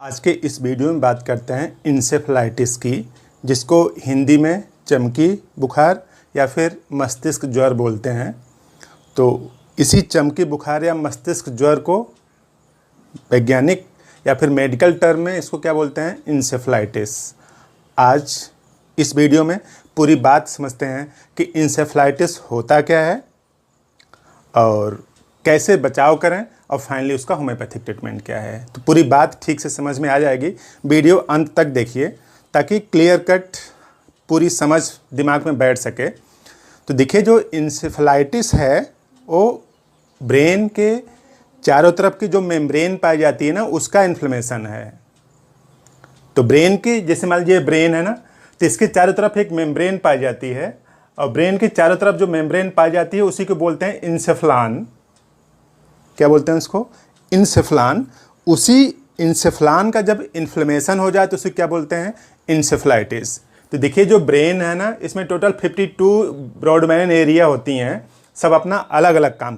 आज के इस वीडियो में बात करते हैं इंसेफ्लाइटिस की, जिसको हिंदी में चमकी बुखार या फिर मस्तिष्क ज्वर बोलते हैं। तो इसी चमकी बुखार या मस्तिष्क ज्वर को वैज्ञानिक या फिर मेडिकल टर्म में इसको क्या बोलते हैं? इंसेफ्लाइटिस। आज इस वीडियो में पूरी बात समझते हैं कि इंसेफ्लाइटिस होता क्या है और कैसे बचाव करें और फाइनली उसका होम्योपैथिक ट्रीटमेंट क्या है। तो पूरी बात ठीक से समझ में आ जाएगी। वीडियो अंत तक देखिए ताकि क्लियर कट पूरी समझ दिमाग में बैठ सके। तो देखिए, जो इंसेफ्लाइटिस है वो ब्रेन के चारों तरफ की जो मेम्ब्रेन पाई जाती है ना, उसका इन्फ्लेमेशन है। तो ब्रेन की, जैसे मान लीजिए ब्रेन है ना, तो इसके चारों तरफ एक मेम्ब्रेन पाई जाती है और ब्रेन के चारों तरफ जो मेम्ब्रेन पाई जाती है उसी को बोलते हैं इंसेफ्लान। क्या बोलते हैं उसको? इंसेफ्लान। उसी इंसेफ्लान का जब इन्फ्लेमेशन हो जाए तो उसे क्या बोलते हैं? इंसेफ्लाइटिस। तो देखिए, जो ब्रेन है ना, इसमें टोटल 52 ब्रॉडबैंड एरिया होती हैं। सब अपना अलग अलग काम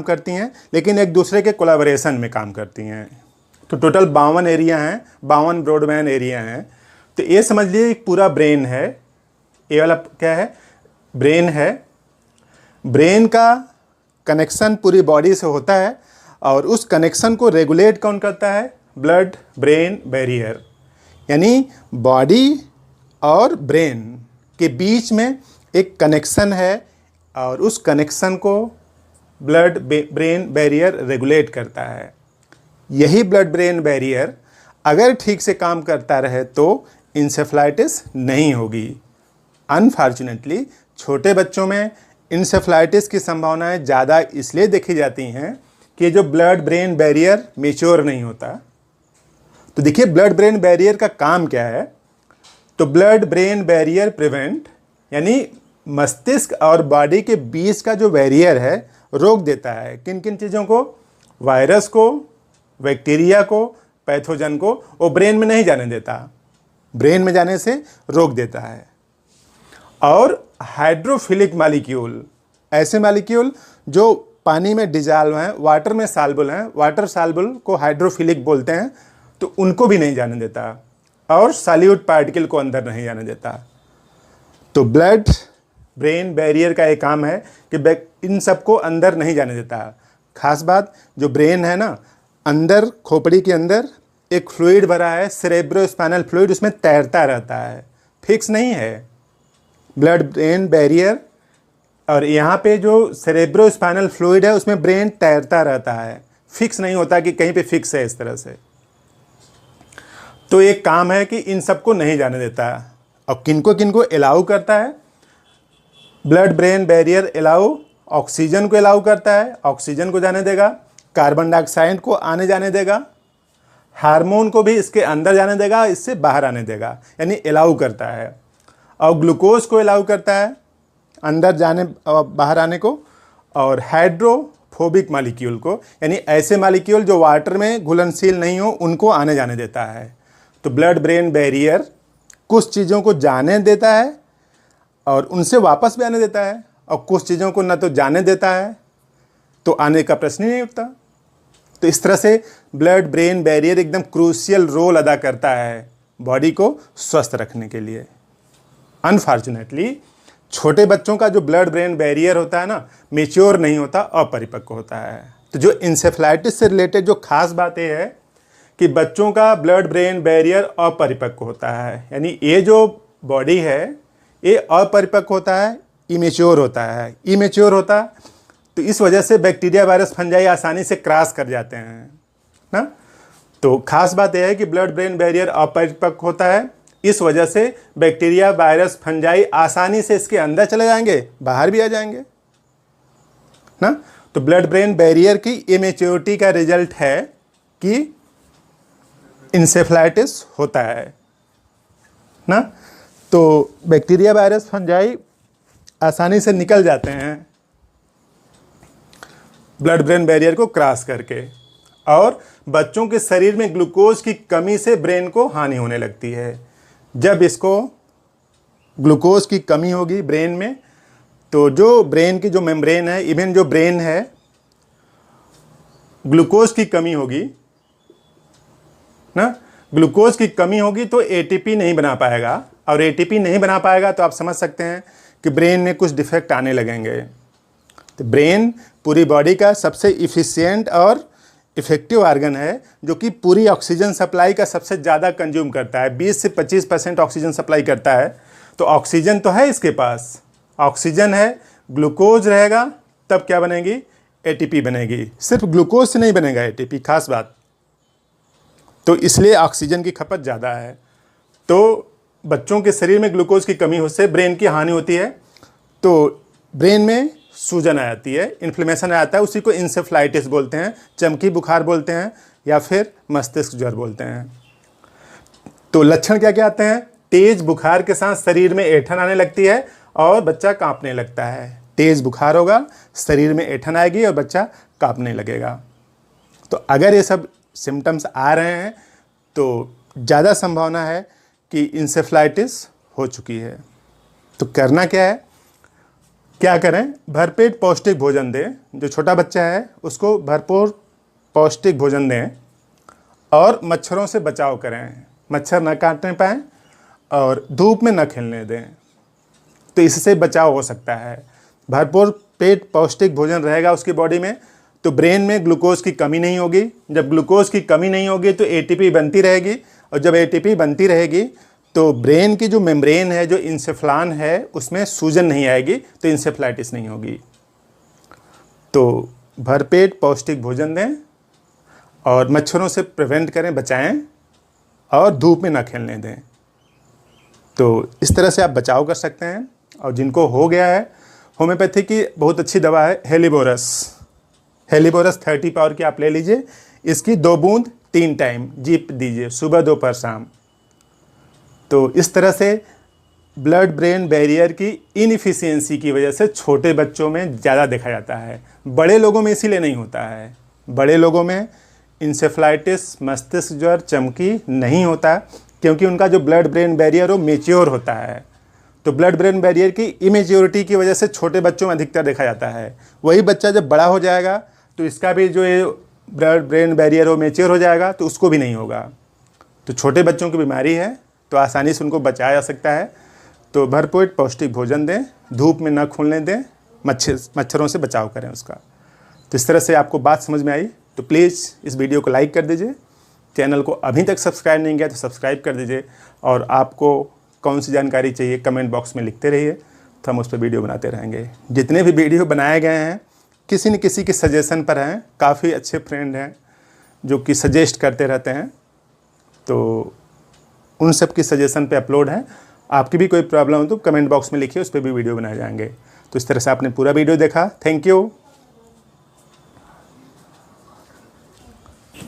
करती हैं, लेकिन एक दूसरे के कोलैबोरेशन में काम करती हैं। तो टोटल 52 एरिया हैं, 52 ब्रॉडबैंड एरिया हैं। तो ये समझ लीजिए एक पूरा ब्रेन है। ये वाला क्या है? ब्रेन है। ब्रेन का कनेक्शन पूरी बॉडी से होता है और उस कनेक्शन को रेगुलेट कौन करता है? Blood brain barrier. यानी बॉडी और ब्रेन के बीच में एक कनेक्शन है और उस कनेक्शन को ब्लड ब्रेन बैरियर रेगुलेट करता है। यही ब्लड ब्रेन बैरियर अगर ठीक से काम करता रहे तो इंसेफ्लाइटिस नहीं होगी। अनफॉर्चुनेटली छोटे बच्चों में इंसेफ्लाइटिस की संभावनाएं ज़्यादा इसलिए देखी जाती हैं कि जो ब्लड ब्रेन बैरियर मैच्योर नहीं होता। तो देखिए, ब्लड ब्रेन बैरियर का काम क्या है? तो ब्लड ब्रेन बैरियर प्रिवेंट, यानी मस्तिष्क और बॉडी के बीच का जो बैरियर है रोक देता है। किन किन चीज़ों को? वायरस को, बैक्टीरिया को, पैथोजन को। वो ब्रेन में नहीं जाने देता, ब्रेन में जाने से रोक देता है। और हाइड्रोफिलिक मालिक्यूल, ऐसे मालिक्यूल जो पानी में डिजॉल्व हैं, वाटर में सॉल्युबल हैं, वाटर सॉल्युबल को हाइड्रोफिलिक बोलते हैं, तो उनको भी नहीं जाने देता। और सॉल्यूट पार्टिकल को अंदर नहीं जाने देता। तो ब्लड ब्रेन बैरियर का एक काम है कि इन सबको अंदर नहीं जाने देता। खास बात, जो ब्रेन है ना, अंदर खोपड़ी के अंदर एक फ्लूइड भरा है, सेरेब्रोस्पाइनल फ्लूइड, उसमें तैरता रहता है, फिक्स नहीं है। ब्लड ब्रेन बैरियर और यहाँ पे जो सेरेब्रोस्पाइनल फ्लूइड है उसमें ब्रेन तैरता रहता है, फिक्स नहीं होता कि कहीं पे फिक्स है इस तरह से। तो एक काम है कि इन सबको नहीं जाने देता। और किनको किनको अलाउ करता है? Blood brain barrier allow oxygen को अलाउ करता है, ऑक्सीजन को जाने देगा। कार्बन डाइऑक्साइड को आने जाने देगा। हार्मोन को भी इसके अंदर जाने देगा, इससे बाहर आने देगा, यानी अलाउ करता है। और ग्लूकोज को अलाउ करता है अंदर जाने और बाहर आने को। और हाइड्रोफोबिक मालिक्यूल को, यानी ऐसे मालिक्यूल जो वाटर में घुलनशील नहीं हो, उनको आने जाने देता है। तो ब्लड ब्रेन बैरियर कुछ चीज़ों को जाने देता है और उनसे वापस भी आने देता है, और कुछ चीज़ों को न तो जाने देता है तो आने का प्रश्न ही नहीं उठता। तो इस तरह से ब्लड ब्रेन बैरियर एकदम क्रूशियल रोल अदा करता है बॉडी को स्वस्थ रखने के लिए। अनफॉर्चुनेटली छोटे बच्चों का जो ब्लड ब्रेन बैरियर होता है ना, मैच्योर नहीं होता, अपरिपक्व होता है। तो जो इंसेफ्लाइटिस से रिलेटेड जो खास बात यह है कि बच्चों का ब्लड ब्रेन बैरियर अपरिपक्व होता है, यानी ये जो बॉडी है ये अपरिपक्व होता है, इमेच्योर होता है। इमेच्योर होता तो इस वजह से बैक्टीरिया, वायरस, फंजाई आसानी से क्रॉस कर जाते हैं ना। तो खास बात यह है कि ब्लड ब्रेन बैरियर अपरिपक्व होता है, इस वजह से बैक्टीरिया, वायरस, फंजाई आसानी से इसके अंदर चले जाएंगे, बाहर भी आ जाएंगे ना। तो ब्लड ब्रेन बैरियर की इमेच्योरिटी का रिजल्ट है कि इंसेफ्लाइटिस होता है ना। तो बैक्टीरिया, वायरस, फंजाई आसानी से निकल जाते हैं ब्लड ब्रेन बैरियर को क्रॉस करके। और बच्चों के शरीर में ग्लूकोज की कमी से ब्रेन को हानि होने लगती है। जब इसको ग्लूकोज की कमी होगी ब्रेन में, तो जो ब्रेन की जो मेम्ब्रेन है, इवन जो ब्रेन है ग्लूकोज की कमी होगी ना, ग्लूकोज की कमी होगी तो एटीपी नहीं बना पाएगा, और एटीपी नहीं बना पाएगा तो आप समझ सकते हैं कि ब्रेन में कुछ डिफेक्ट आने लगेंगे। तो ब्रेन पूरी बॉडी का सबसे इफ़िशिएंट और इफ़ेक्टिव ऑर्गन है, जो कि पूरी ऑक्सीजन सप्लाई का सबसे ज़्यादा कंज्यूम करता है, 20 से 25% ऑक्सीजन सप्लाई करता है। तो ऑक्सीजन तो है इसके पास, ऑक्सीजन है, ग्लूकोज रहेगा तब क्या बनेगी, एटीपी बनेगी। सिर्फ ग्लूकोज से नहीं बनेगा एटीपी, खास बात। तो इसलिए ऑक्सीजन की खपत ज़्यादा है। तो बच्चों के शरीर में ग्लूकोज की कमी होने से ब्रेन की हानि होती है, तो ब्रेन में सूजन आ जाती है, इन्फ्लेमेशन आ जाता है, उसी को इंसेफ्लाइटिस बोलते हैं, चमकी बुखार बोलते हैं, या फिर मस्तिष्क ज्वर बोलते हैं। तो लक्षण क्या क्या आते हैं, तेज बुखार के साथ शरीर में ऐंठन आने लगती है और बच्चा कांपने लगता है। तेज बुखार होगा, शरीर में ऐंठन आएगी और बच्चा कांपने लगेगा। तो अगर ये सब सिम्टम्स आ रहे हैं तो ज़्यादा संभावना है कि इंसेफ्लाइटिस हो चुकी है। तो करना क्या है, क्या करें, भरपेट पौष्टिक भोजन दें। जो छोटा बच्चा है उसको भरपूर पौष्टिक भोजन दें और मच्छरों से बचाव करें, मच्छर न काटने पाएँ और धूप में न खेलने दें, तो इससे बचाव हो सकता है। भरपूर पेट पौष्टिक भोजन रहेगा उसकी बॉडी में तो ब्रेन में ग्लूकोज की कमी नहीं होगी। जब ग्लूकोज की कमी नहीं होगी तो एटीपी बनती रहेगी, और जब एटीपी बनती रहेगी तो ब्रेन की जो मेम्ब्रेन है, जो इंसेफ्लान है, उसमें सूजन नहीं आएगी, तो इंसेफ्लाइटिस नहीं होगी। तो भरपेट पौष्टिक भोजन दें और मच्छरों से प्रिवेंट करें, बचाएं, और धूप में ना खेलने दें। तो इस तरह से आप बचाव कर सकते हैं। और जिनको हो गया है, होम्योपैथी की बहुत अच्छी दवा है हेलीबोरस 30 पावर की आप ले लीजिए। इसकी 2 बूंद 3 टाइम जीप दीजिए, सुबह दोपहर शाम। तो इस तरह से ब्लड ब्रेन बैरियर की इनएफिशिएंसी की वजह से छोटे बच्चों में ज़्यादा देखा जाता है, बड़े लोगों में इसीलिए नहीं होता है। बड़े लोगों में इंसेफ्लाइटिस, मस्तिष्क ज्वर, चमकी नहीं होता क्योंकि उनका जो ब्लड ब्रेन बैरियर वो मेच्योर होता है। तो ब्लड ब्रेन बैरियर की इमेच्योरिटी की वजह से छोटे बच्चों में अधिकतर देखा जाता है। वही बच्चा जब बड़ा हो जाएगा तो इसका भी जो ये ब्लड ब्रेन बैरियर वो मेच्योर हो जाएगा, तो उसको भी नहीं होगा। तो छोटे बच्चों की बीमारी है, तो आसानी से उनको बचाया जा सकता है। तो भरपूर पौष्टिक भोजन दें, धूप में न खुलने दें, मच्छरों से बचाव करें उसका। तो इस तरह से आपको बात समझ में आई तो प्लीज़ इस वीडियो को लाइक कर दीजिए। चैनल को अभी तक सब्सक्राइब नहीं किया तो सब्सक्राइब कर दीजिए, और आपको कौन सी जानकारी चाहिए कमेंट बॉक्स में लिखते रहिए, तो हम उस पर वीडियो बनाते रहेंगे। जितने भी वीडियो बनाए गए हैं किसी न किसी के सजेशन पर हैं, काफ़ी अच्छे फ्रेंड हैं जो कि सजेस्ट करते रहते हैं, तो उन सब की सजेशन पे अपलोड है। आपकी भी कोई प्रॉब्लम हो तो कमेंट बॉक्स में लिखिए, उस पर भी वीडियो बनाए जाएंगे। तो इस तरह से आपने पूरा वीडियो देखा, थैंक यू।